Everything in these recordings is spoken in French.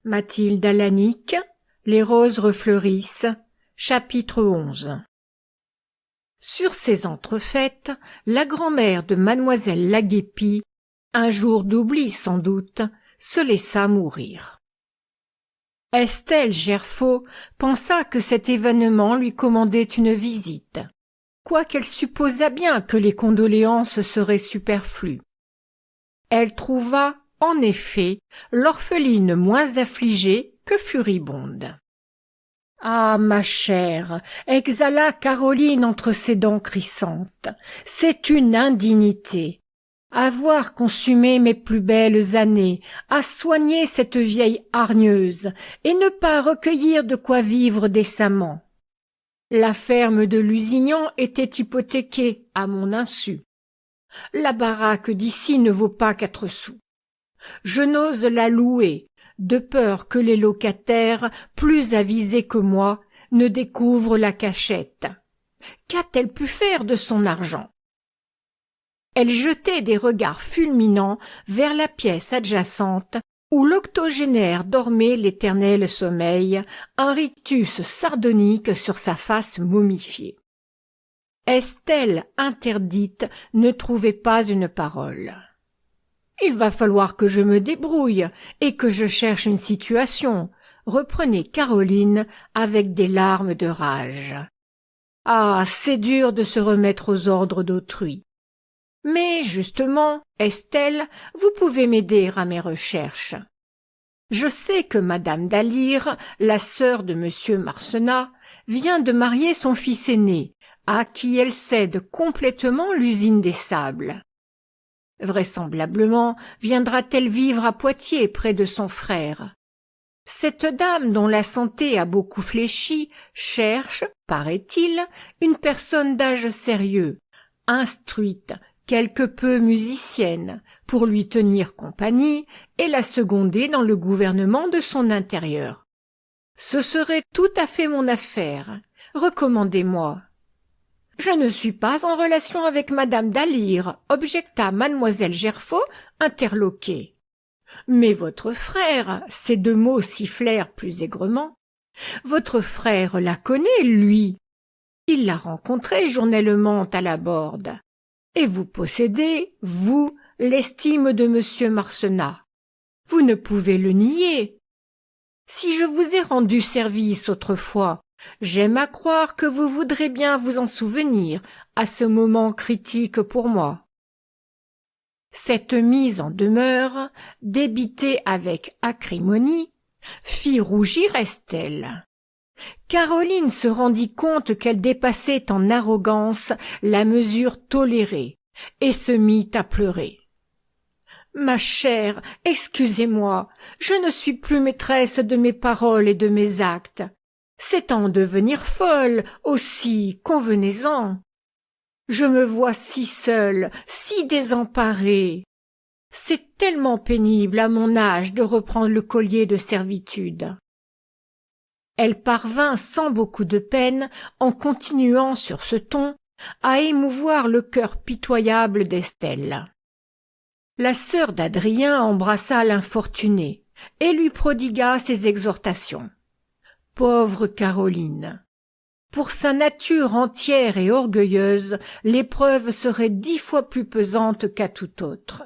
Mathilde Alanic, Les roses refleurissent, chapitre 11. Sur ces entrefaites, la grand-mère de mademoiselle la Guépie, un jour d'oubli sans doute, se laissa mourir. Estelle Gerfaut pensa que cet événement lui commandait une visite, quoiqu'elle supposât bien que les condoléances seraient superflues. Elle trouva, en effet, l'orpheline moins affligée que furibonde. « Ah, ma chère !» exhala Caroline entre ses dents crissantes. « C'est une indignité. Avoir consumé mes plus belles années, à soigner cette vieille hargneuse, et ne pas recueillir de quoi vivre décemment. La ferme de Lusignan était hypothéquée à mon insu. La baraque d'ici ne vaut pas 4 sous. Je n'ose la louer, de peur que les locataires, plus avisés que moi, ne découvrent la cachette. Qu'a-t-elle pu faire de son argent ? » Elle jetait des regards fulminants vers la pièce adjacente où l'octogénaire dormait l'éternel sommeil, un rictus sardonique sur sa face momifiée. Estelle, interdite, ne trouvait pas une parole. « Il va falloir que je me débrouille et que je cherche une situation, » reprenait Caroline avec des larmes de rage. « Ah, c'est dur de se remettre aux ordres d'autrui. Mais justement, Estelle, vous pouvez m'aider à mes recherches. Je sais que madame d'Alire, la sœur de monsieur Marcenat, vient de marier son fils aîné, à qui elle cède complètement l'usine des sables. Vraisemblablement viendra-t-elle vivre à Poitiers près de son frère. Cette dame, dont la santé a beaucoup fléchi, cherche, paraît-il, une personne d'âge sérieux, instruite, quelque peu musicienne, pour lui tenir compagnie et la seconder dans le gouvernement de son intérieur. Ce serait tout à fait mon affaire. Recommandez-moi. » « Je ne suis pas en relation avec madame d'Alire, » objecta mademoiselle Gerfaut, interloquée. « Mais votre frère, » ces 2 mots sifflèrent plus aigrement. « Votre frère la connaît, lui. Il l'a rencontrée journellement à la Borde. Et vous possédez, vous, l'estime de monsieur Marcenat. Vous ne pouvez le nier. Si je vous ai rendu service autrefois, j'aime à croire que vous voudrez bien vous en souvenir à ce moment critique pour moi. » Cette mise en demeure, débitée avec acrimonie, fit rougir Estelle. Caroline se rendit compte qu'elle dépassait en arrogance la mesure tolérée et se mit à pleurer. « Ma chère, excusez-moi, je ne suis plus maîtresse de mes paroles et de mes actes. C'est en devenir folle, aussi, convenez-en. Je me vois si seule, si désemparée. C'est tellement pénible à mon âge de reprendre le collier de servitude. » Elle parvint sans beaucoup de peine, en continuant sur ce ton, à émouvoir le cœur pitoyable d'Estelle. La sœur d'Adrien embrassa l'infortunée et lui prodigua ses exhortations. Pauvre Caroline! Pour sa nature entière et orgueilleuse, l'épreuve serait 10 fois plus pesante qu'à tout autre.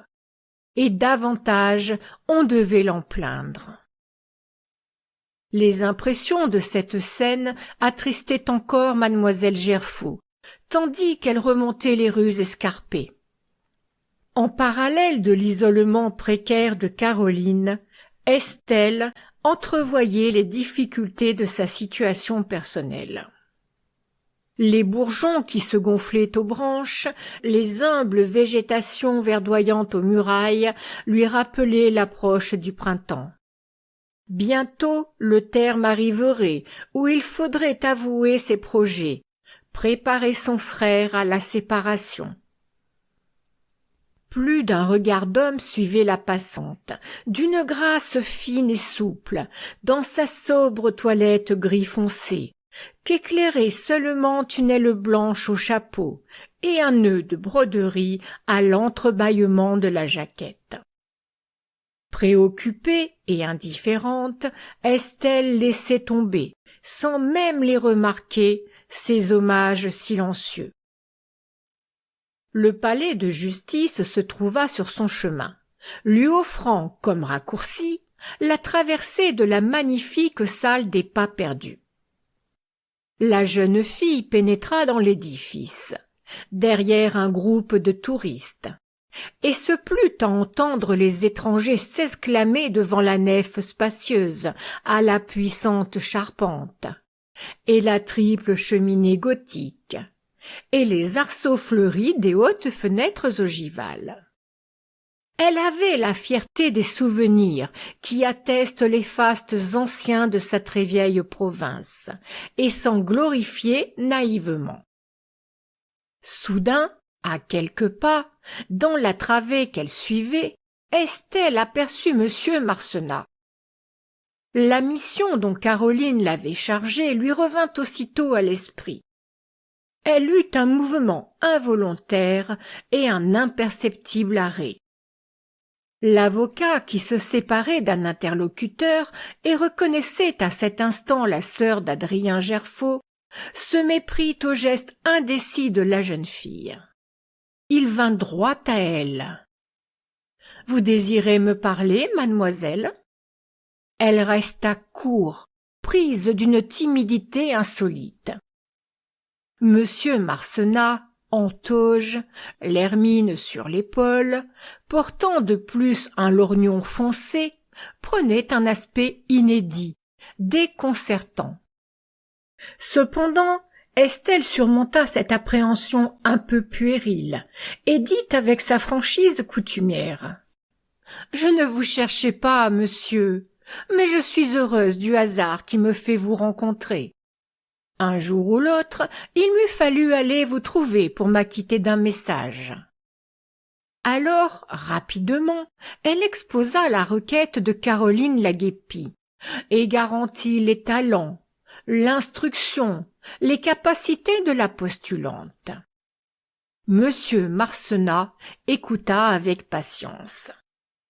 Et davantage, on devait l'en plaindre. Les impressions de cette scène attristaient encore mademoiselle Gerfaut, tandis qu'elle remontait les rues escarpées. En parallèle de l'isolement précaire de Caroline, Estelle entrevoyait les difficultés de sa situation personnelle. Les bourgeons qui se gonflaient aux branches, les humbles végétations verdoyant aux murailles lui rappelaient l'approche du printemps. Bientôt le terme arriverait où il faudrait avouer ses projets, préparer son frère à la séparation. Plus d'un regard d'homme suivait la passante, d'une grâce fine et souple, dans sa sobre toilette gris foncé, qu'éclairait seulement une aile blanche au chapeau et un nœud de broderie à l'entrebâillement de la jaquette. Préoccupée et indifférente, Estelle laissait tomber, sans même les remarquer, ces hommages silencieux. Le palais de justice se trouva sur son chemin, lui offrant, comme raccourci, la traversée de la magnifique salle des pas perdus. La jeune fille pénétra dans l'édifice, derrière un groupe de touristes, et se plut à entendre les étrangers s'exclamer devant la nef spacieuse, à la puissante charpente, et la triple cheminée gothique, et les arceaux fleuris des hautes fenêtres ogivales. Elle avait la fierté des souvenirs qui attestent les fastes anciens de sa très vieille province, et s'en glorifiait naïvement. Soudain, à quelques pas, dans la travée qu'elle suivait, Estelle aperçut monsieur Marcenat. La mission dont Caroline l'avait chargée lui revint aussitôt à l'esprit. Elle eut un mouvement involontaire et un imperceptible arrêt. L'avocat, qui se séparait d'un interlocuteur et reconnaissait à cet instant la sœur d'Adrien Gerfaut, se méprit au geste indécis de la jeune fille. Il vint droit à elle. « Vous désirez me parler, mademoiselle ?» Elle resta court, prise d'une timidité insolite. Monsieur Marcenat, en toge, l'hermine sur l'épaule, portant de plus un lorgnon foncé, prenait un aspect inédit, déconcertant. Cependant, Estelle surmonta cette appréhension un peu puérile et dit avec sa franchise coutumière: « Je ne vous cherchais pas, monsieur, mais je suis heureuse du hasard qui me fait vous rencontrer. Un jour ou l'autre, il m'eût fallu aller vous trouver pour m'acquitter d'un message. » Alors, rapidement, elle exposa la requête de Caroline la guépie et garantit les talents, l'instruction, les capacités de la postulante. Monsieur Marcenat écouta avec patience.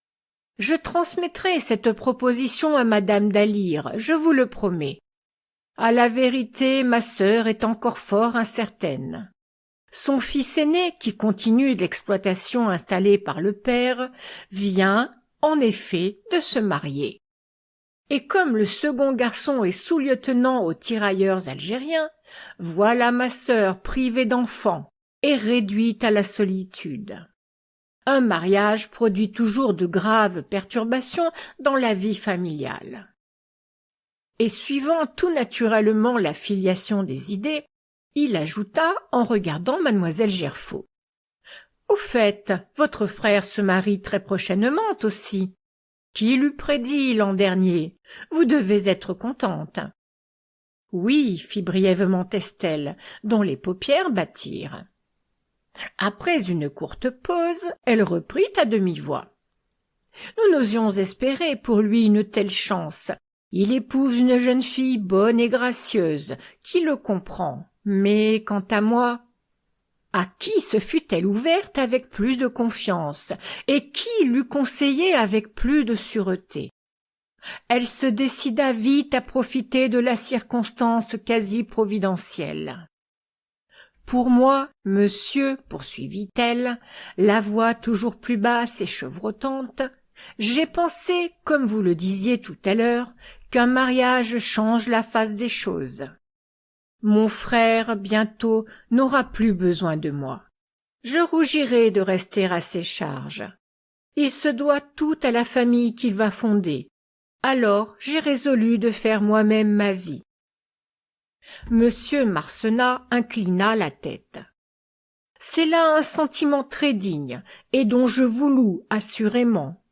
« Je transmettrai cette proposition à madame d'Alire, je vous le promets. À la vérité, ma sœur est encore fort incertaine. Son fils aîné, qui continue l'exploitation installée par le père, vient, en effet, de se marier. Et comme le second garçon est sous-lieutenant aux tirailleurs algériens, voilà ma sœur privée d'enfants et réduite à la solitude. Un mariage produit toujours de graves perturbations dans la vie familiale. » Et suivant tout naturellement la filiation des idées, il ajouta en regardant mademoiselle Gerfaut: « Au fait, votre frère se marie très prochainement aussi. Qui l'eût prédit l'an dernier? Vous devez être contente. » « Oui, » fit brièvement Estelle, dont les paupières battirent. Après une courte pause, elle reprit à demi-voix: « Nous n'osions espérer pour lui une telle chance. Il épouse une jeune fille bonne et gracieuse, qui le comprend. Mais quant à moi, à qui se fût-elle ouverte avec plus de confiance, et qui l'eût conseillé avec plus de sûreté? Elle se décida vite à profiter de la circonstance quasi providentielle. Pour moi, monsieur, poursuivit-elle, la voix toujours plus basse et chevrotante, j'ai pensé, comme vous le disiez tout à l'heure, qu'un mariage change la face des choses. Mon frère, bientôt, n'aura plus besoin de moi. Je rougirai de rester à ses charges. Il se doit tout à la famille qu'il va fonder. Alors j'ai résolu de faire moi-même ma vie. Monsieur Marcenat inclina la tête. C'est là un sentiment très digne, et dont je vous loue assurément.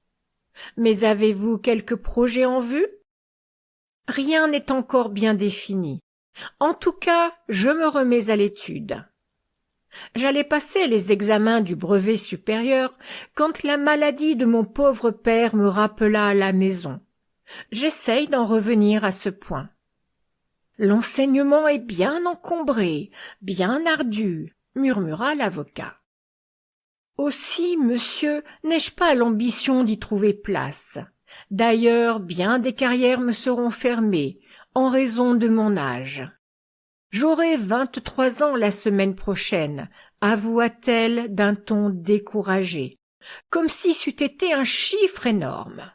Mais avez-vous quelque projet en vue? Rien n'est encore bien défini. En tout cas, je me remets à l'étude. J'allais passer les examens du brevet supérieur quand la maladie de mon pauvre père me rappela à la maison. J'essaye d'en revenir à ce point. L'enseignement est bien encombré, bien ardu, murmura l'avocat. Aussi, monsieur, n'ai-je pas l'ambition d'y trouver place. D'ailleurs, bien des carrières me seront fermées, en raison de mon âge. J'aurai 23 ans la semaine prochaine, avoua-t-elle d'un ton découragé, comme si c'eût été un chiffre énorme.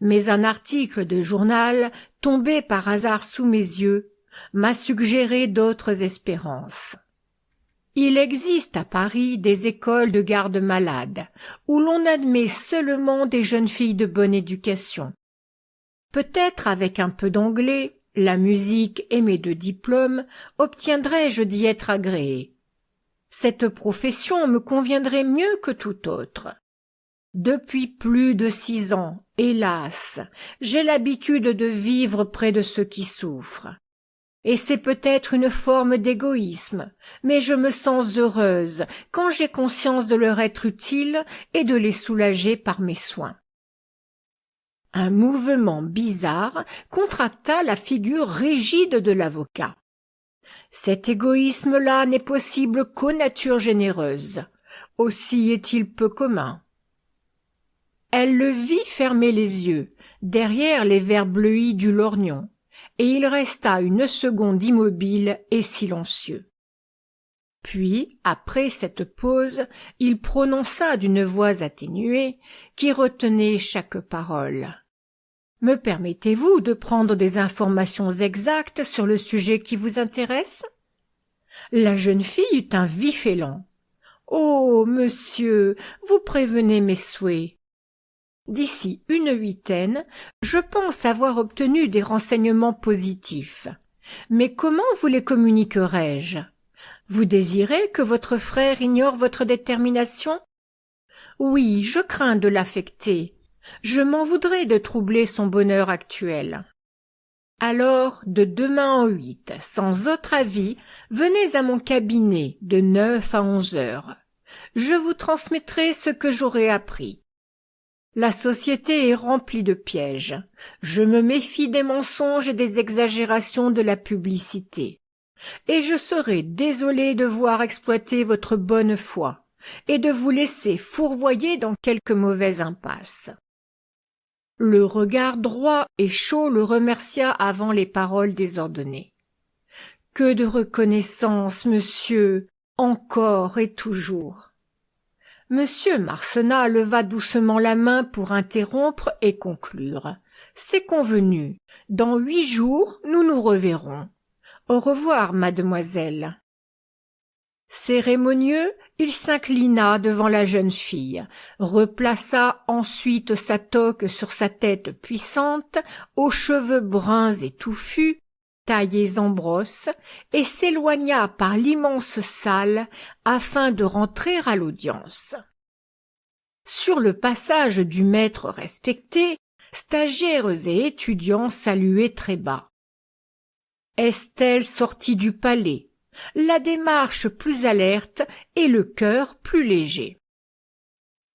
Mais un article de journal, tombé par hasard sous mes yeux, m'a suggéré d'autres espérances. Il existe à Paris des écoles de garde-malades, où l'on admet seulement des jeunes filles de bonne éducation. Peut-être avec un peu d'anglais, la musique et mes 2 diplômes, obtiendrai-je d'y être agréé. Cette profession me conviendrait mieux que toute autre. Depuis plus de 6 ans, hélas, j'ai l'habitude de vivre près de ceux qui souffrent. Et c'est peut-être une forme d'égoïsme, mais je me sens heureuse quand j'ai conscience de leur être utile et de les soulager par mes soins. Un mouvement bizarre contracta la figure rigide de l'avocat. Cet égoïsme-là n'est possible qu'aux natures généreuses. Aussi est-il peu commun. Elle le vit fermer les yeux, derrière les verres bleuis du lorgnon, et il resta une seconde immobile et silencieux. Puis, après cette pause, il prononça d'une voix atténuée, qui retenait chaque parole. « Me permettez-vous de prendre des informations exactes sur le sujet qui vous intéresse ?» La jeune fille eut un vif élan. « Oh, monsieur, vous prévenez mes souhaits. D'ici une huitaine, je pense avoir obtenu des renseignements positifs. Mais comment vous les communiquerai-je ? Vous désirez que votre frère ignore votre détermination ? Oui, je crains de l'affecter. Je m'en voudrais de troubler son bonheur actuel. Alors, de demain en 8, sans autre avis, venez à mon cabinet de 9 à 11 heures. Je vous transmettrai ce que j'aurai appris. La société est remplie de pièges. Je me méfie des mensonges et des exagérations de la publicité. Et je serai désolé de voir exploiter votre bonne foi et de vous laisser fourvoyer dans quelque mauvaise impasse. Le regard droit et chaud le remercia avant les paroles désordonnées. « Que de reconnaissance, monsieur, encore et toujours !» Monsieur Marcenat leva doucement la main pour interrompre et conclure. « C'est convenu. Dans 8 jours, nous nous reverrons. Au revoir, mademoiselle. » Cérémonieux, il s'inclina devant la jeune fille, replaça ensuite sa toque sur sa tête puissante, aux cheveux bruns et touffus, taillés en brosse, et s'éloigna par l'immense salle afin de rentrer à l'audience. Sur le passage du maître respecté, stagiaires et étudiants saluaient très bas. Estelle sortit du palais, la démarche plus alerte et le cœur plus léger.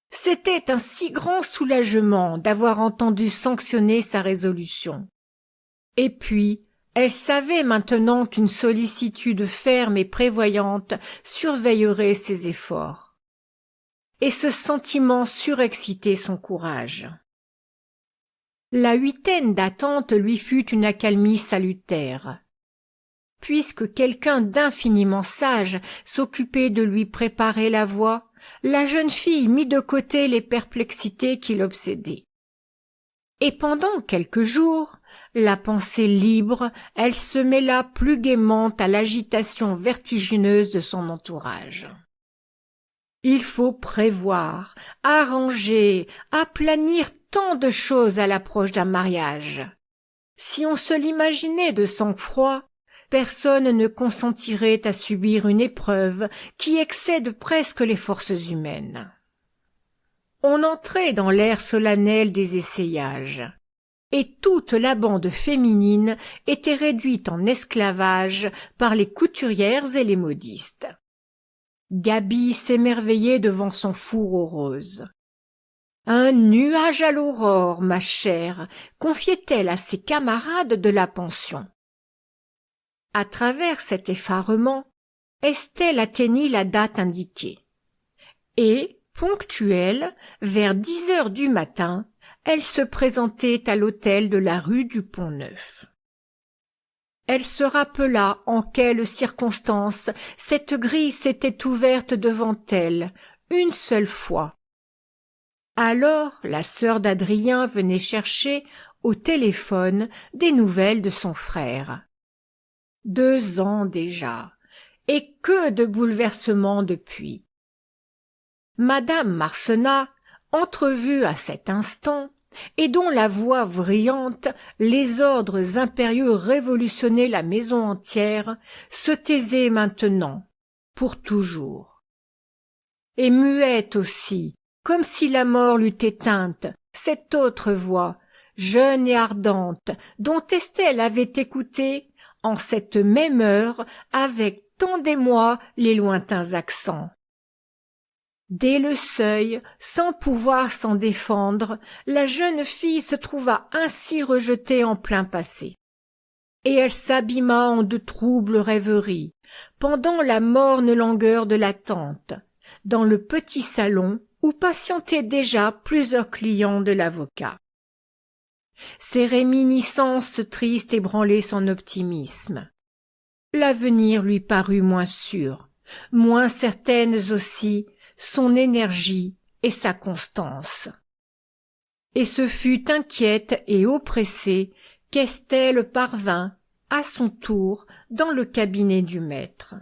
C'était un si grand soulagement d'avoir entendu sanctionner sa résolution. Et puis, elle savait maintenant qu'une sollicitude ferme et prévoyante surveillerait ses efforts. Et ce sentiment surexcitait son courage. La huitaine d'attente lui fut une accalmie salutaire. Puisque quelqu'un d'infiniment sage s'occupait de lui préparer la voie, la jeune fille mit de côté les perplexités qui l'obsédaient. Et pendant quelques jours, la pensée libre, elle se mêla plus gaiement à l'agitation vertigineuse de son entourage. Il faut prévoir, arranger, aplanir tant de choses à l'approche d'un mariage. Si on se l'imaginait de sang-froid, personne ne consentirait à subir une épreuve qui excède presque les forces humaines. On entrait dans l'ère solennelle des essayages, et toute la bande féminine était réduite en esclavage par les couturières et les modistes. Gaby s'émerveillait devant son four aux roses. « Un nuage à l'aurore, ma chère », confiait-elle à ses camarades de la pension. À travers cet effarement, Estelle atteignit la date indiquée. Et, Ponctuelle, vers 10 heures du matin, elle se présentait à l'hôtel de la rue du Pont-Neuf. Elle se rappela en quelles circonstances cette grille s'était ouverte devant elle, une seule fois. Alors la sœur d'Adrien venait chercher, au téléphone, des nouvelles de son frère. 2 ans déjà, et que de bouleversements depuis. Madame Marcenat, entrevue à cet instant, et dont la voix vrillante, les ordres impérieux révolutionnaient la maison entière, se taisait maintenant, pour toujours. Et muette aussi, comme si la mort l'eût éteinte, cette autre voix, jeune et ardente, dont Estelle avait écouté, en cette même heure, avec tant d'émoi, les lointains accents. Dès le seuil, sans pouvoir s'en défendre, la jeune fille se trouva ainsi rejetée en plein passé. Et elle s'abîma en de troubles rêveries, pendant la morne langueur de l'attente, dans le petit salon où patientaient déjà plusieurs clients de l'avocat. Ces réminiscences tristes ébranlaient son optimisme. L'avenir lui parut moins sûr, moins certaines aussi, son énergie et sa constance. Et ce fut inquiète et oppressée qu'Estelle parvint, à son tour, dans le cabinet du maître.